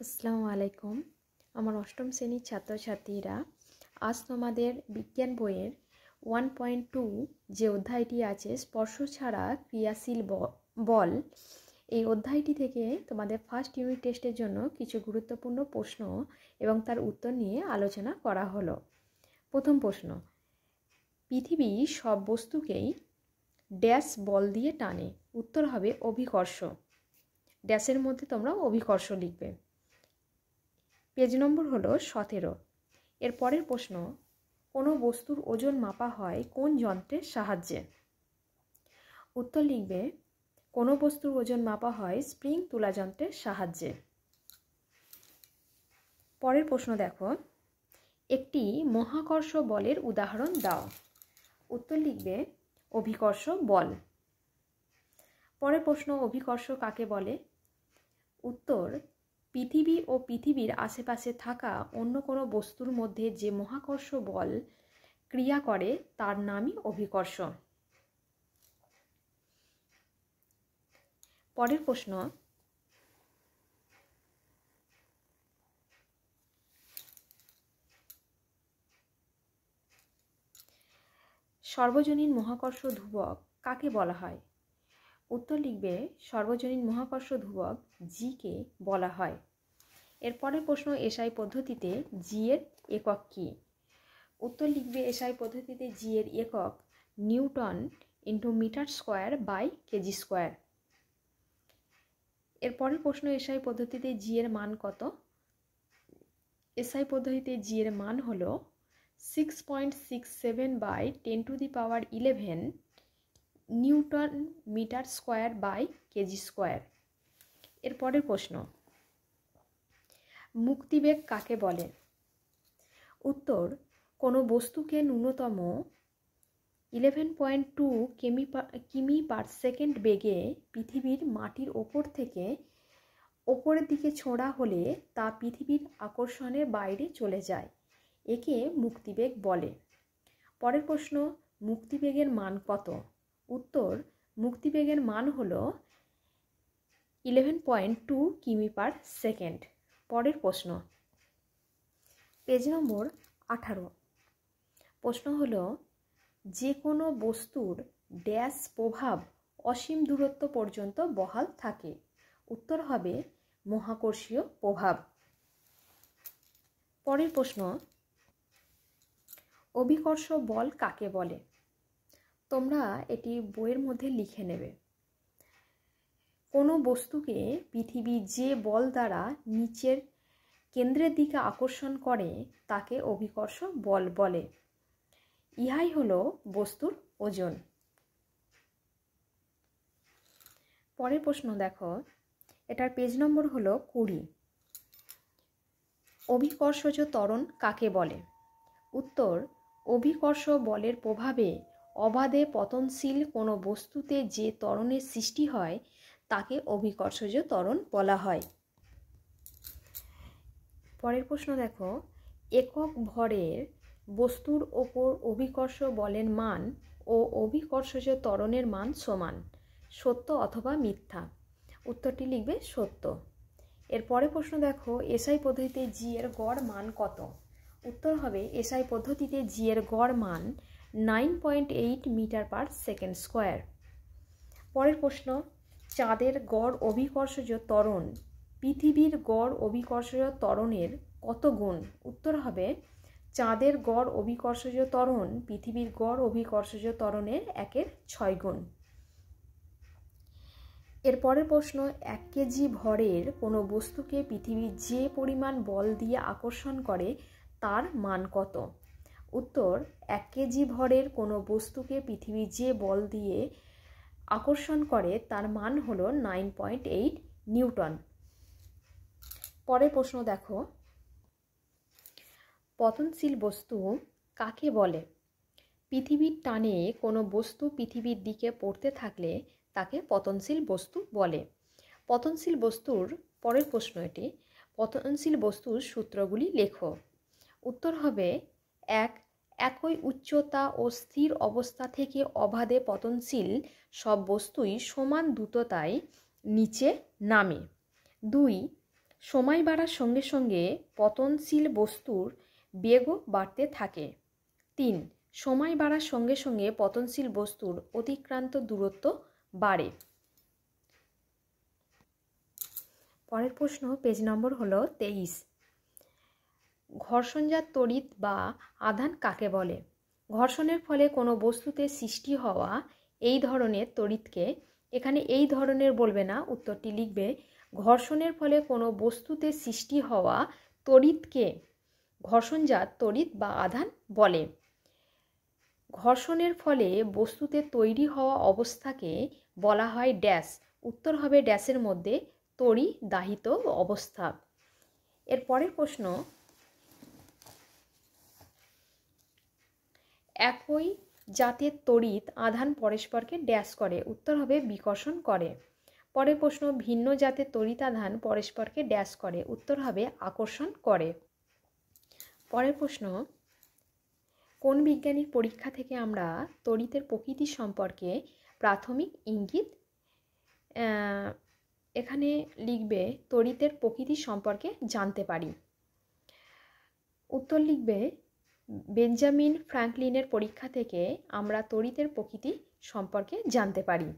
আসসালামু আলাইকুম। আমার অষ্টম শ্রেণীর ছাত্রছাত্রীরা, আজ তোমাদের বিজ্ঞান বইয়ের 1.2 যে অধ্যায়টি আছে স্পর্শ ছাড়া ক্রিয়াশীল বল, এই অধ্যায়টি থেকে তোমাদের ফার্স্ট ইউনিট টেস্টের জন্য কিছু গুরুত্বপূর্ণ প্রশ্ন এবং তার উত্তর নিয়ে আলোচনা করা হলো। প্রথম প্রশ্ন, পৃথিবী সব বস্তুকেই ড্যাশ বল দিয়ে টানে। উত্তর হবে অভিকর্ষ। ড্যাশের মধ্যে তোমরা অভিকর্ষ লিখবে। পেজ নম্বর হলো 17। এর পরের প্রশ্ন, কোনো বস্তুর ওজন মাপা হয় কোন যন্ত্রের সাহায্যে? উত্তর লিখবে, কোনো বস্তুর ওজন মাপা হয় স্প্রিং তুলা যন্ত্রের সাহায্যে। পরের প্রশ্ন দেখো, একটি মহাকর্ষ বলের উদাহরণ দাও। উত্তর লিখবে, অভিকর্ষ বল। পরের প্রশ্ন, অভিকর্ষ কাকে বলে? উত্তর, পৃথিবী ও পৃথিবীর আশেপাশে থাকা অন্য কোনো বস্তুর মধ্যে যে মহাকর্ষ বল ক্রিয়া করে তার নামই অভিকর্ষ। পরের প্রশ্ন, সর্বজনীন মহাকর্ষ ধ্রুবক কাকে বলা হয়? উত্তর লিখবে, সর্বজনীন মহাকর্ষ ধ্রুবক জি কে বলা হয়। এর পরের প্রশ্ন, এসআই পদ্ধতিতে জি এর একক কী? উত্তর লিখবে, এসআই পদ্ধতিতে জি এর একক newton into metre square by K G square. এর পরের প্রশ্ন, এসআই পদ্ধতিতে জি এর মান কত? এসআই পদ্ধতিতে জি এর মান হলো 6.67 by 10⁻11 newton metre square by K G square. এর পরের প্রশ্ন, মুক্তিবেগ কাকে বলে? উত্তর, কোনো বস্তুকে ন্যূনতম 11.2 কিমি পার সেকেন্ড বেগে পৃথিবীর মাটির ওপর থেকে ওপরের দিকে ছোঁড়া হলে তা পৃথিবীর আকর্ষণের বাইরে চলে যায়, একে মুক্তিবেগ বলে। পরের প্রশ্ন, মুক্তিবেগের মান কত? উত্তর, মুক্তিবেগের মান হল 11.2 কিমি পার সেকেন্ড। পরের প্রশ্ন, পেজ নম্বর 18। প্রশ্ন হলো, যে কোনো বস্তুর ড্যাশ প্রভাব অসীম দূরত্ব পর্যন্ত বহাল থাকে? উত্তর হবে মহাকর্ষীয় প্রভাব। পরের প্রশ্ন, অভিকর্ষ বল কাকে বলে? তোমরা এটি বইয়ের মধ্যে লিখে নেবে। কোনো বস্তুকে পৃথিবী যে বল দ্বারা নিচের কেন্দ্রের দিকে আকর্ষণ করে তাকে অভিকর্ষ বল বলে। ইহাই হলো বস্তুর ওজন। পরের প্রশ্ন দেখো, এটার পেজ নম্বর হলো 20। অভিকর্ষজ ত্বরণ কাকে বলে? উত্তর, অভিকর্ষ বলের প্রভাবে অবাধে পতনশীল কোনো বস্তুতে যে ত্বরণের সৃষ্টি হয় তাকে অভিকর্ষজ ত্বরণ বলা হয়। পরের প্রশ্ন দেখো, একক ভরের বস্তুর ওপর অভিকর্ষ বলের মান ও অভিকর্ষজ ত্বরণের মান সমান, সত্য অথবা মিথ্যা? উত্তরটি লিখবে সত্য। এর পরের প্রশ্ন দেখো, এসআই পদ্ধতিতে জি এর গড় মান কত? উত্তর হবে, এসআই পদ্ধতিতে জি এর গড় মান 9.8 মিটার পার সেকেন্ড স্কোয়ার। পরের প্রশ্ন, চাঁদের গড় অভিকর্ষজ ত্বরণ পৃথিবীর গড় অভিকর্ষজ ত্বরণের কত গুণ? উত্তর হবে, চাঁদের গড় অভিকর্ষজ ত্বরণ পৃথিবীর গড় অভিকর্ষজ ত্বরণের 1/6 গুণ। এর পরের প্রশ্ন, 1 কেজি ভরের কোনো বস্তুকে পৃথিবী যে পরিমাণ বল দিয়ে আকর্ষণ করে তার মান কত? উত্তর, 1 কেজি ভরের কোনো বস্তুকে পৃথিবী যে বল দিয়ে আকর্ষণ করে তার মান হলো 9.8 নিউটন। পরের প্রশ্ন দেখো, পতনশীল বস্তু কাকে বলে? পৃথিবীর টানে কোনো বস্তু পৃথিবীর দিকে পড়তে থাকলে তাকে পতনশীল বস্তু বলে। পতনশীল বস্তুর পরের প্রশ্ন এটি, পতনশীল বস্তুর সূত্রগুলি লেখো। উত্তর হবে, একই উচ্চতা ও স্থির অবস্থা থেকে অবাধে পতনশীল সব বস্তুই সমান দ্রুততায় নিচে নামে। 2, সময় বাড়ার সঙ্গে সঙ্গে পতনশীল বস্তুর বেগও বাড়তে থাকে। 3. সময় বাড়ার সঙ্গে সঙ্গে পতনশীল বস্তুর অতিক্রান্ত দূরত্ব বাড়ে। পরের প্রশ্ন পেজ নম্বর হলো 23। ঘর্ষণজাত তড়িৎ বা আধান কাকে বলে? ঘর্ষণের ফলে কোনো বস্তুতে সৃষ্টি হওয়া এই ধরনের তড়িৎকে, এখানে এই ধরনের বলবে না, উত্তরটি লিখবে ঘর্ষণের ফলে কোনো বস্তুতে সৃষ্টি হওয়া তড়িৎকে ঘর্ষণজাত তড়িৎ বা আধান বলে। ঘর্ষণের ফলে বস্তুতে তৈরি হওয়া অবস্থাকে বলা হয় ড্যাশ। উত্তর হবে ড্যাশের মধ্যে তড়িদাহিত অবস্থা। এর পরের প্রশ্ন, একই জাতের তড়িৎ আধান পরস্পরকে ড্যাশ করে। উত্তর হবে বিকর্ষণ করে। পরের প্রশ্ন, ভিন্ন জাতের তড়িৎ আধান পরস্পরকে ড্যাশ করে। উত্তর হবে আকর্ষণ করে। পরের প্রশ্ন, কোন বিজ্ঞানীর পরীক্ষা থেকে আমরা তড়িতের প্রকৃতি সম্পর্কে প্রাথমিক ইঙ্গিত, এখানে লিখবে তড়িতের প্রকৃতি সম্পর্কে জানতে পারি। উত্তর লিখবে বেঞ্জামিন ফ্র্যাঙ্কলিনের পরীক্ষা থেকে আমরা তড়িতের প্রকৃতি সম্পর্কে জানতে পারি।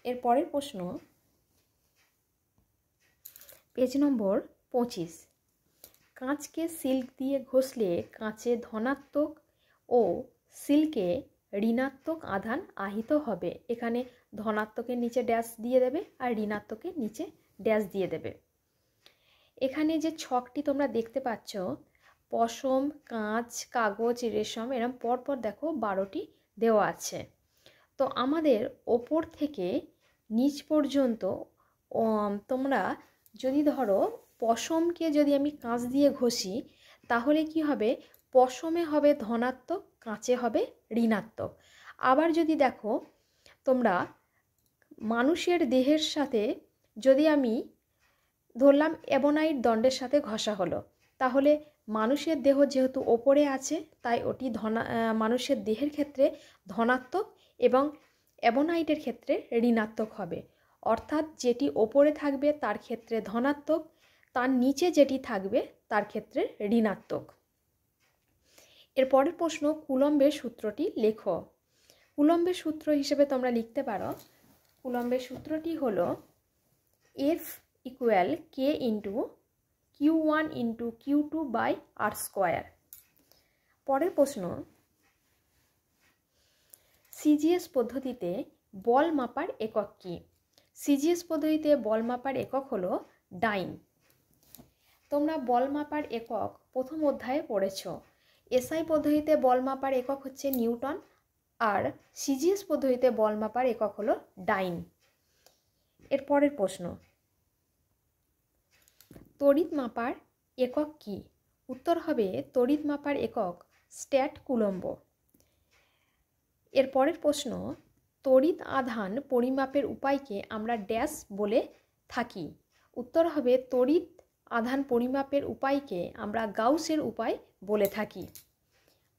এর পরের প্রশ্ন পেজ নম্বর 25। কাঁচকে সিল্ক দিয়ে ঘষলে কাঁচে ধনাত্মক ও সিল্কে ঋণাত্মক আধান আহিত হবে। এখানে ধনাত্মকের নিচে ড্যাশ দিয়ে দেবে আর ঋণাত্মকের নিচে ড্যাশ দিয়ে দেবে। এখানে যে ছকটি তোমরা দেখতে পাচ্ছ, পশম, কাঁচ, কাগজ, রেশম, এরম পরপর দেখো 12টি দেওয়া আছে। তো আমাদের ওপর থেকে নিচ পর্যন্ত তোমরা যদি ধরো পশমকে যদি আমি কাঁচ দিয়ে ঘষি, তাহলে কি হবে, পশমে হবে ধনাত্মক, কাঁচে হবে ঋণাত্মক। আবার যদি দেখো তোমরা মানুষের দেহের সাথে যদি আমি ধরলাম অ্যামোনাইট দণ্ডের সাথে ঘষা হলো, তাহলে মানুষের দেহ যেহেতু ওপরে আছে তাই ওটি মানুষের দেহের ক্ষেত্রে ধনাত্মক এবং অ্যামোনাইটের ক্ষেত্রে ঋণাত্মক হবে। অর্থাৎ যেটি ওপরে থাকবে তার ক্ষেত্রে ধনাত্মক, তার নিচে যেটি থাকবে তার ক্ষেত্রে ঋণাত্মক। এর পরের প্রশ্ন, কুলম্বের সূত্রটি লেখো। কুলম্বের সূত্র হিসেবে তোমরা লিখতে পারো, কুলম্বের সূত্রটি হলো F equal K into Q1 into Q2 by R square. পরের প্রশ্ন, সিজিএস পদ্ধতিতে বল মাপার একক কী? সিজিএস পদ্ধতিতে বল মাপার একক হলো ডাইন। তোমরা বল মাপার একক প্রথম অধ্যায়ে পড়েছ। এসআই পদ্ধতিতে বল মাপার একক হচ্ছে নিউটন, আর সিজিএস পদ্ধতিতে বল মাপার একক হলো ডাইন। এর পরের প্রশ্ন, তড়িৎ মাপার একক কী? উত্তর হবে তড়িৎ মাপার একক স্ট্যাট কুলম্ব। এর পরের প্রশ্ন, তড়িৎ আধান পরিমাপের উপায়কে আমরা ড্যাশ বলে থাকি। উত্তর হবে তড়িৎ আধান পরিমাপের উপায়কে আমরা গাউসের উপায় বলে থাকি।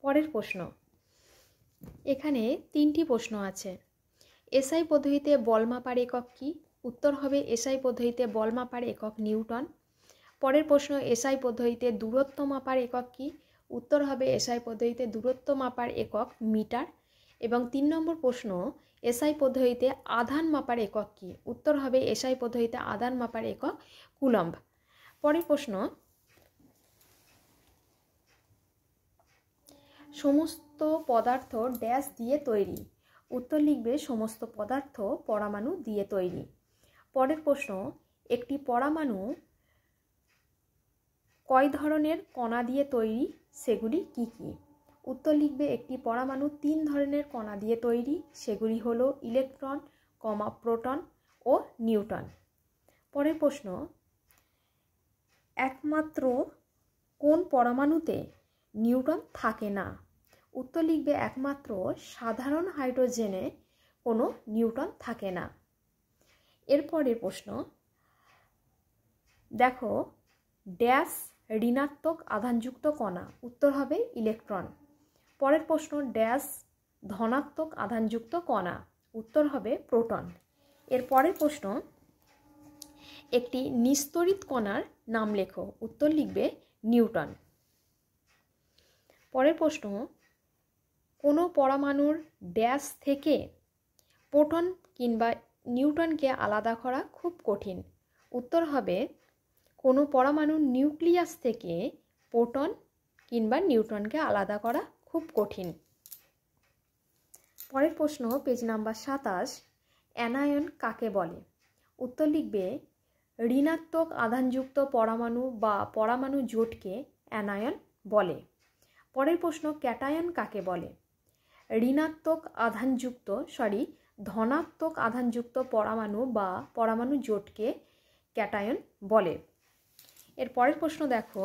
পরের প্রশ্ন, এখানে 3টি প্রশ্ন আছে। এসআই পদ্ধতিতে বল মাপার একক কী? উত্তর হবে এসআই পদ্ধতিতে বল মাপার একক নিউটন। পরের প্রশ্ন, এসআই পদ্ধতিতে দূরত্ব মাপার একক কী? উত্তর হবে এসআই পদ্ধতিতে দূরত্ব মাপার একক মিটার। এবং 3 নম্বর প্রশ্ন, এসআই পদ্ধতিতে আধান মাপার একক কী? উত্তর হবে এসআই পদ্ধতিতে আধান মাপার একক কুলম্ব। পরের প্রশ্ন, সমস্ত পদার্থ ড্যাশ দিয়ে তৈরি। উত্তর লিখবে সমস্ত পদার্থ পরমাণু দিয়ে তৈরি। পরের প্রশ্ন, একটি পরমাণু কয় ধরনের কণা দিয়ে তৈরি, সেগুলি কি কি? উত্তর লিখবে একটি পরমাণু 3 ধরনের কণা দিয়ে তৈরি, সেগুলি হলো ইলেকট্রন, প্রোটন ও নিউট্রন। পরের প্রশ্ন, একমাত্র কোন পরমাণুতে নিউট্রন থাকে না? উত্তর লিখবে একমাত্র সাধারণ হাইড্রোজেনে কোনো নিউট্রন থাকে না। এরপরের প্রশ্ন, দেখো ড্যাশ ঋণাত্মক আধানযুক্ত কণা। উত্তর হবে ইলেকট্রন। পরের প্রশ্ন, ড্যাশ ধনাত্মক আধানযুক্ত কণা। উত্তর হবে প্রোটন। এর পরের প্রশ্ন, একটি নিস্তড়িত কণার নাম লেখো। উত্তর লিখবে নিউটন। পরের প্রশ্ন, কোনো পরমাণুর ড্যাশ থেকে প্রোটন কিংবা নিউট্রনকে আলাদা করা খুব কঠিন। উত্তর হবে কোনো পরমাণুর নিউক্লিয়াস থেকে প্রোটন কিংবা নিউট্রনকে আলাদা করা খুব কঠিন। পরের প্রশ্ন, পেজ নাম্বার 27, অ্যানায়ন কাকে বলে? উত্তর লিখবে ঋণাত্মক আধানযুক্ত পরমাণু বা পরমাণু জোটকে অ্যানায়ন বলে। পরের প্রশ্ন, ক্যাটায়ন কাকে বলে? ধনাত্মক আধানযুক্ত পরমাণু বা পরমাণু জোটকে ক্যাটায়ন বলে। এর পরের প্রশ্ন দেখো,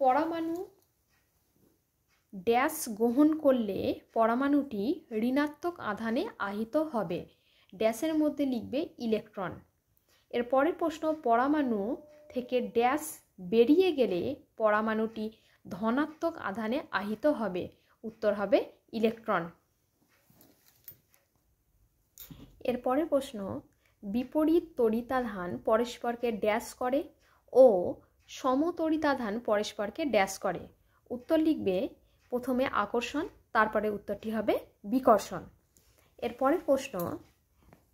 পরমাণু ড্যাশ গ্রহণ করলে পরমাণুটি ঋণাত্মক আধানে আহিত হবে। ড্যাশের মধ্যে লিখবে ইলেকট্রন। এর পরের প্রশ্ন, পরমাণু থেকে ড্যাশ বেরিয়ে গেলে পরমাণুটি ধনাত্মক আধানে আহিত হবে। উত্তর হবে ইলেকট্রন। এর পরের প্রশ্ন, বিপরীত তড়িতাধান পরস্পরকে ড্যাশ করে ও সমতড়িতাধান পরস্পরকে ড্যাশ করে। উত্তর লিখবে প্রথমে আকর্ষণ, তারপরে উত্তরটি হবে বিকর্ষণ। এর পরের প্রশ্ন,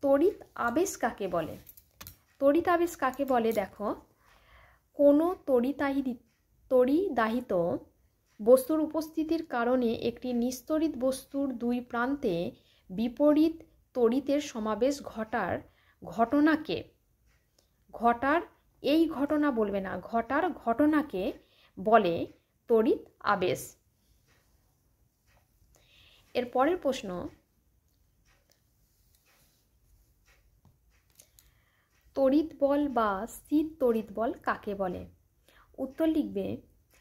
তড়িৎ আবেশ কাকে বলে? তড়িৎ আবেশ কাকে বলে দেখো, কোনো তড়িদাহিত বস্তুর উপস্থিতির কারণে একটি নিস্তড়িত বস্তুর দুই প্রান্তে বিপরীত তড়িতের সমাবেশ ঘটার ঘটনাকে বলে তড়িৎ আবেশ। এর পরের প্রশ্ন, তড়িৎ বল বা স্থির তড়িৎ বল কাকে বলে? উত্তর লিখবে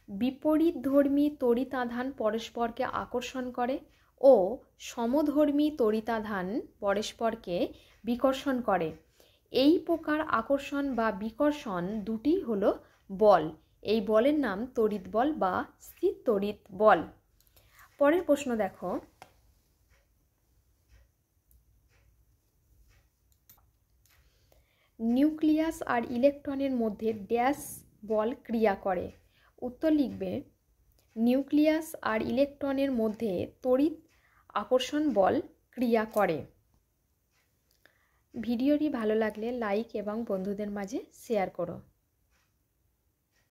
বিপরীতধর্মী তড়িতাধান পরস্পরকে আকর্ষণ করে ও সমধর্মী তড়িতাধান পরস্পরকে বিকর্ষণ করে। এই প্রকার আকর্ষণ বা বিকর্ষণ দুটি হলো বল। এই বলের নাম তড়িৎ বল বা স্থির তড়িৎ বল। পরের প্রশ্ন দেখো, নিউক্লিয়াস আর ইলেকট্রনের মধ্যে ড্যাশ বল ক্রিয়া করে। উত্তর লিখবে নিউক্লিয়াস আর ইলেকট্রনের মধ্যে তড়িৎ আকর্ষণ বল ক্রিয়া করে। ভিডিওটি ভালো লাগলে লাইক এবং বন্ধুদের মাঝে শেয়ার করো।